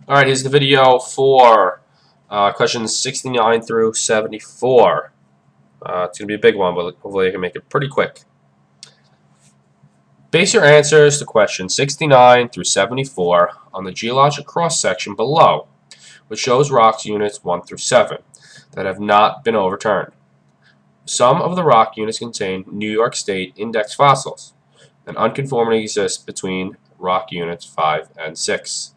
Alright, here's the video for questions 69 through 74. It's going to be a big one, but hopefully I can make it pretty quick. Base your answers to questions 69 through 74 on the geologic cross-section below, which shows rocks units 1 through 7 that have not been overturned. Some of the rock units contain New York State index fossils. An unconformity exists between rock units 5 and 6.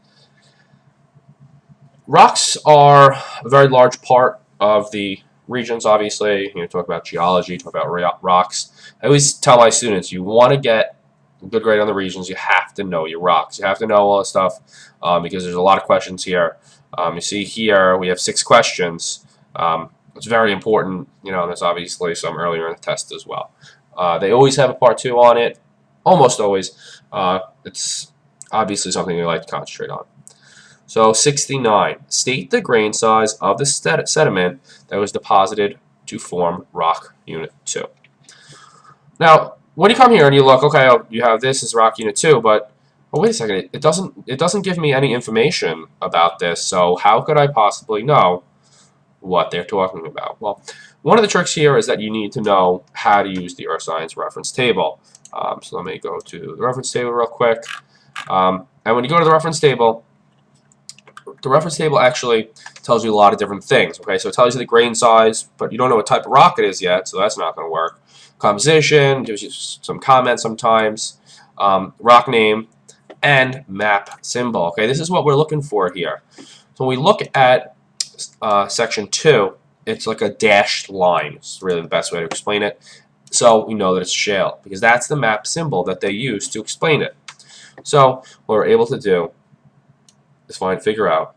Rocks are a very large part of the regions, obviously. Talk about geology, talk about rocks. I always tell my students, you want to get a good grade on the regions, you have to know your rocks. You have to know all this stuff because there's a lot of questions here. You see here we have 6 questions. It's very important. There's obviously some earlier in the test as well. They always have a part 2 on it, almost always. It's obviously something you like to concentrate on. So 69. State the grain size of the sediment that was deposited to form rock unit 2. Now, when you come here and you look, okay, you have this as rock unit 2, but wait a second, it doesn't give me any information about this. So how could I possibly know what they're talking about? Well, one of the tricks here is that you need to know how to use the earth science reference table. So let me go to the reference table real quick. And when you go to the reference table actually tells you a lot of different things. Okay, so it tells you the grain size, but you don't know what type of rock it is yet, so that's not going to work. Composition gives you some comments sometimes. Rock name and map symbol. Okay, this is what we're looking for here. So when we look at section 2, it's like a dashed line. It's really the best way to explain it. So we know that it's shale because that's the map symbol that they use to explain it. So what we're able to do is figure out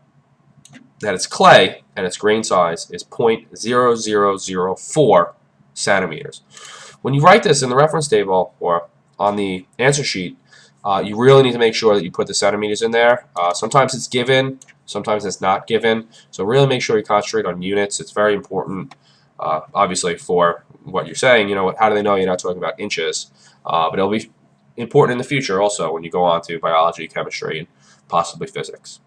that it's clay and its grain size is 0.0004 centimeters. When you write this in the reference table or on the answer sheet, you really need to make sure that you put the centimeters in there. Sometimes it's given, sometimes it's not given. So really make sure you concentrate on units. It's very important, obviously, for what you're saying. How do they know you're not talking about inches? But it'll be important in the future also when you go on to biology, chemistry, and possibly physics.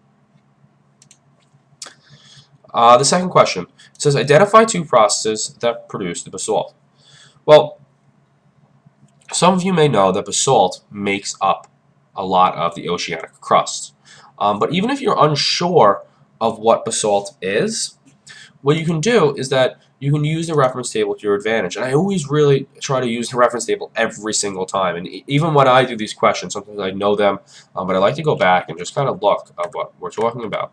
The second question says, identify 2 processes that produce the basalt. Well, some of you may know that basalt makes up a lot of the oceanic crust. But even if you're unsure of what basalt is, what you can do is that you can use the reference table to your advantage. And I always really try to use the reference table every single time. And even when I do these questions, sometimes I know them, but I like to go back and just kind of look at what we're talking about.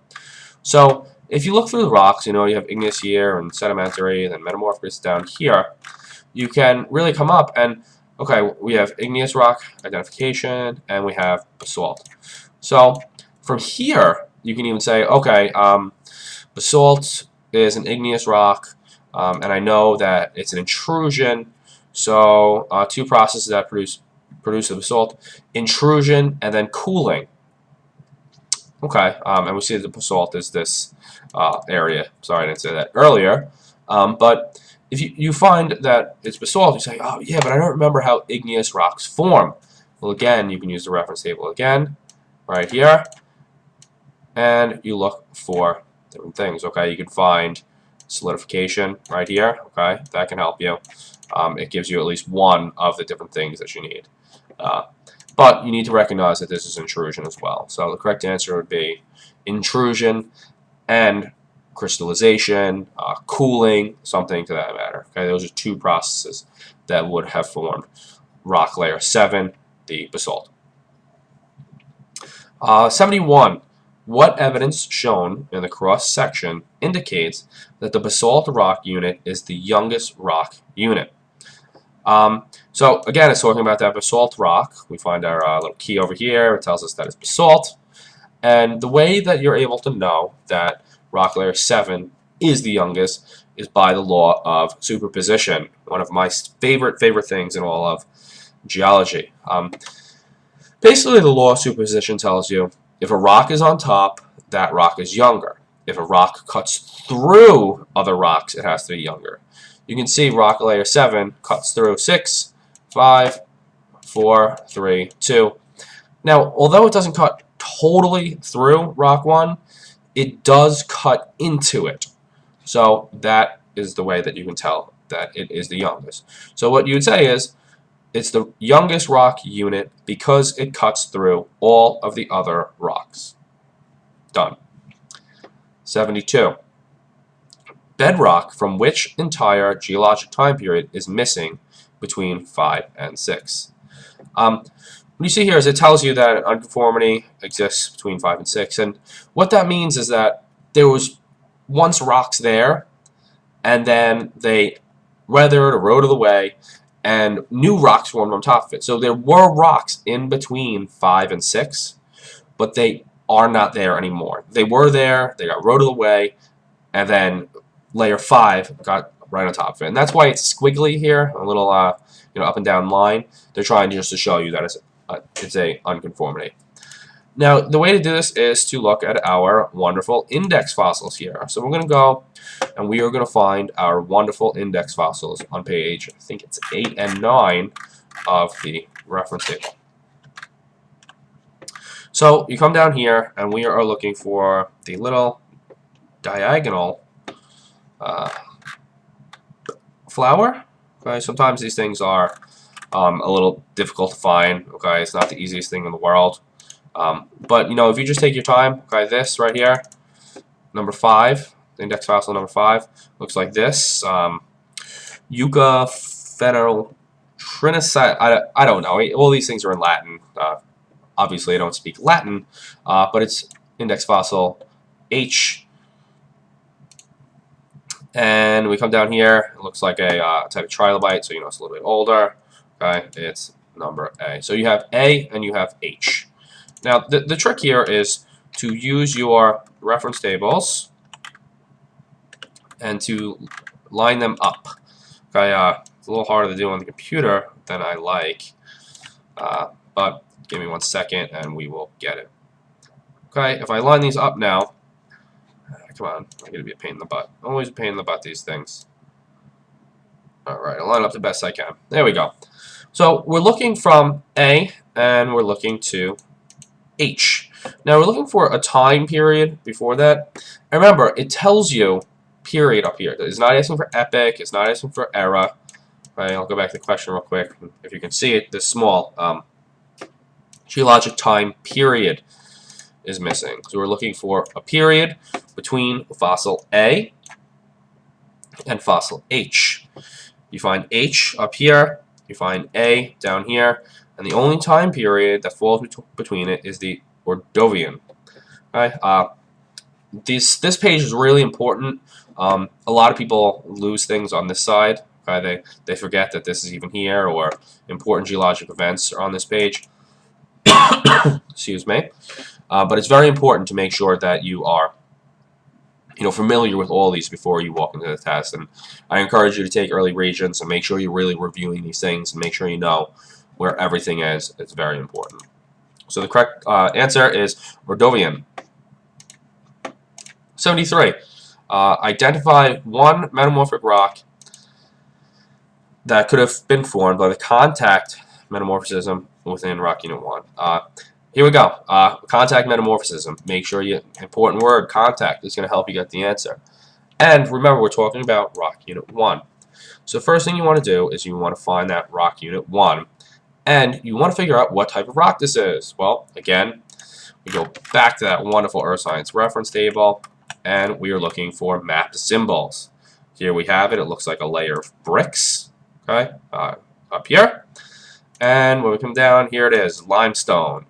So if you look through the rocks, you have igneous here and sedimentary and then metamorphic down here, you can really come up and, okay, we have igneous rock identification and we have basalt. So from here, you can even say, okay, basalt is an igneous rock, and I know that it's an intrusion. So 2 processes that produce the basalt: intrusion and then cooling. Okay, and we see that the basalt is this area. Sorry, I didn't say that earlier. But if you find that it's basalt, you say, oh yeah, but I don't remember how igneous rocks form. Well, again, you can use the reference table again, right here, and you look for different things. Okay, you can find solidification right here. Okay, that can help you. It gives you at least one of the different things that you need. But you need to recognize that this is intrusion as well. So the correct answer would be intrusion and crystallization, cooling, something to that matter. Okay, those are 2 processes that would have formed rock layer 7, the basalt. 71. What evidence shown in the cross section indicates that the basalt rock unit is the youngest rock unit? So again, it's talking about that basalt rock. We find our little key over here. It tells us that it's basalt. And the way that you're able to know that rock layer 7 is the youngest is by the law of superposition, one of my favorite things in all of geology. Basically, the law of superposition tells you if a rock is on top, that rock is younger. If a rock cuts through other rocks, it has to be younger. You can see rock layer 7 cuts through 6, 5, 4, 3, 2. Now, although it doesn't cut totally through rock 1, it does cut into it. So that is the way that you can tell that it is the youngest. So what you would say is, it's the youngest rock unit because it cuts through all of the other rocks. Done. 72. Bedrock from which entire geologic time period is missing between 5 and 6? What you see here is it tells you that an unconformity exists between 5 and 6, and what that means is that there was once rocks there, and then they weathered or eroded away, and new rocks formed on top of it. So there were rocks in between 5 and 6, but they are not there anymore. They were there, they got eroded away, and then layer 5 got right on top of it. And that's why it's squiggly here, a little up and down line. They're trying just to show you that it's a unconformity. Now, the way to do this is to look at our wonderful index fossils here. So we're going to go and we are going to find our wonderful index fossils on page, I think it's 8 and 9 of the reference table. So you come down here and we are looking for the little diagonal flower. Okay, sometimes these things are a little difficult to find. Okay, it's not the easiest thing in the world. But if you just take your time, okay, this right here, number 5, the index fossil number 5, looks like this. Yucca phenoltrinicite. I don't know. All these things are in Latin. Obviously, I don't speak Latin, but it's index fossil H. And we come down here. It looks like a type of trilobite, so it's a little bit older. Okay, it's number A. So you have A and you have H. Now, the trick here is to use your reference tables and to line them up. Okay, it's a little harder to do on the computer than I like, but give me 1 second and we will get it. Okay, if I line these up now, come on, I'm going to be a pain in the butt. Always a pain in the butt, these things. Alright, I'll line up the best I can. There we go. So we're looking from A and we're looking to H. Now we're looking for a time period before that. And remember, it tells you period up here. It's not asking for epoch, it's not asking for era. Right, I'll go back to the question real quick. If you can see it, this small geologic time period is missing. So we're looking for a period between fossil A and fossil H. You find H up here, you find A down here, and the only time period that falls between it is the Ordovician. Okay? This page is really important. A lot of people lose things on this side. Okay? They forget that this is even here, or important geologic events are on this page. Excuse me. But it's very important to make sure that you are familiar with all these before you walk into the test. And I encourage you to take early Regents and make sure you're really reviewing these things and make sure you know where everything is. It's very important. So the correct answer is Ordovician. 73. Identify one metamorphic rock that could have been formed by the contact metamorphism within rock unit 1. Here we go. Contact metamorphism. Make sure important word, contact, is going to help you get the answer. And remember, we're talking about rock unit 1. So first thing you want to do is you want to find that rock unit 1. And you want to figure out what type of rock this is. Well, again, we go back to that wonderful Earth Science reference table, and we are looking for mapped symbols. Here we have it. It looks like a layer of bricks, okay, up here. And when we come down, here it is, limestone.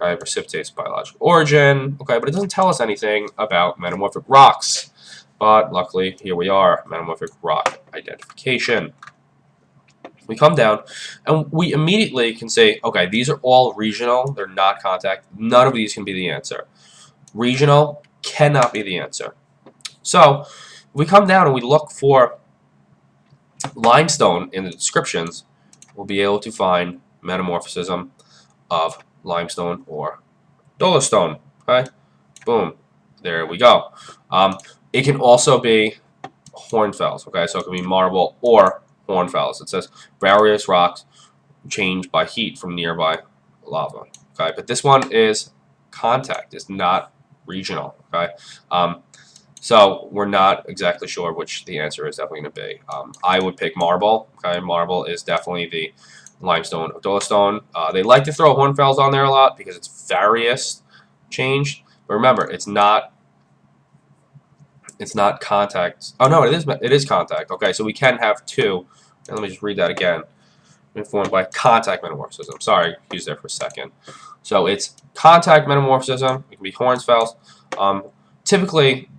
Okay, precipitates biological origin. Okay, but it doesn't tell us anything about metamorphic rocks. But luckily, here we are, metamorphic rock identification. We come down, and we immediately can say, okay, these are all regional. They're not contact. None of these can be the answer. Regional cannot be the answer. So we come down and we look for limestone in the descriptions. We'll be able to find metamorphism of limestone or dolostone. Okay, boom, there we go. It can also be hornfels. Okay, so it can be marble or hornfels. It says various rocks changed by heat from nearby lava. Okay, but this one is contact. It's not regional. Okay, so we're not exactly sure which the answer is definitely going to be. I would pick marble. Okay, marble is definitely the limestone of dolostone. They like to throw hornfels on there a lot because it's various changed. But remember, it's not contact. Oh no, it is contact. Okay, so we can have two. And let me just read that again. Formed by contact metamorphism. Sorry, used there for a second. So it's contact metamorphism. It can be hornfels. Typically,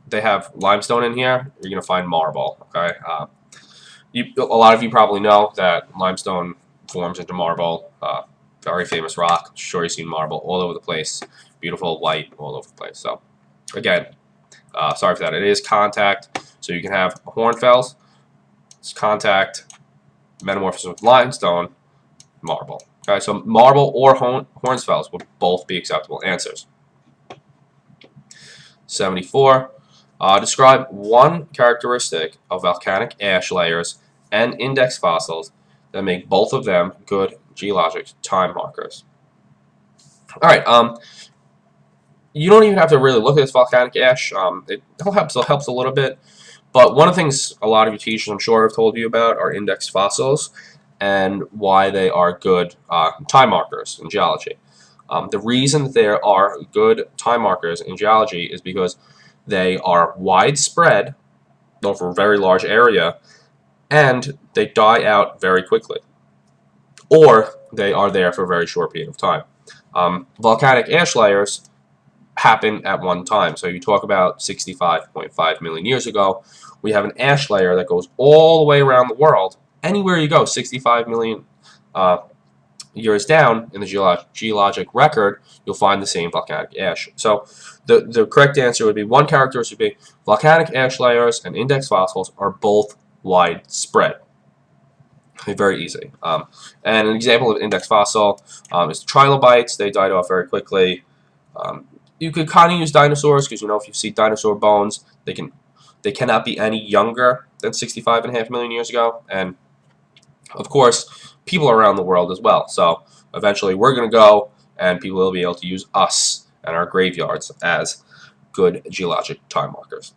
they have limestone in here. You're gonna find marble. Okay. A lot of you probably know that limestone forms into marble. Very famous rock. I'm sure you've seen marble all over the place. Beautiful white all over the place. So again, sorry for that. It is contact. So you can have hornfels. It's contact metamorphosis with limestone, marble. Okay, so marble or hornfels would both be acceptable answers. 74. Describe one characteristic of volcanic ash layers and index fossils that make both of them good geologic time markers. All right. You don't even have to really look at this volcanic ash. It helps a little bit. But one of the things a lot of your teachers, I'm sure, have told you about are index fossils and why they are good time markers in geology. The reason that there are good time markers in geology is because they are widespread over a very large area, and they die out very quickly, or they are there for a very short period of time. Volcanic ash layers happen at one time. So you talk about 65.5 million years ago, we have an ash layer that goes all the way around the world. Anywhere you go, 65 million years down in the geologic record, you'll find the same volcanic ash. So the correct answer would be, one characteristic would be volcanic ash layers and index fossils are both widespread. Very easy. And an example of index fossil is trilobites. They died off very quickly. You could kind of use dinosaurs because, you know, if you see dinosaur bones, they cannot be any younger than 65.5 million years ago. And of course, people are around the world as well. So eventually we're going to go, and people will be able to use us and our graveyards as good geologic time markers.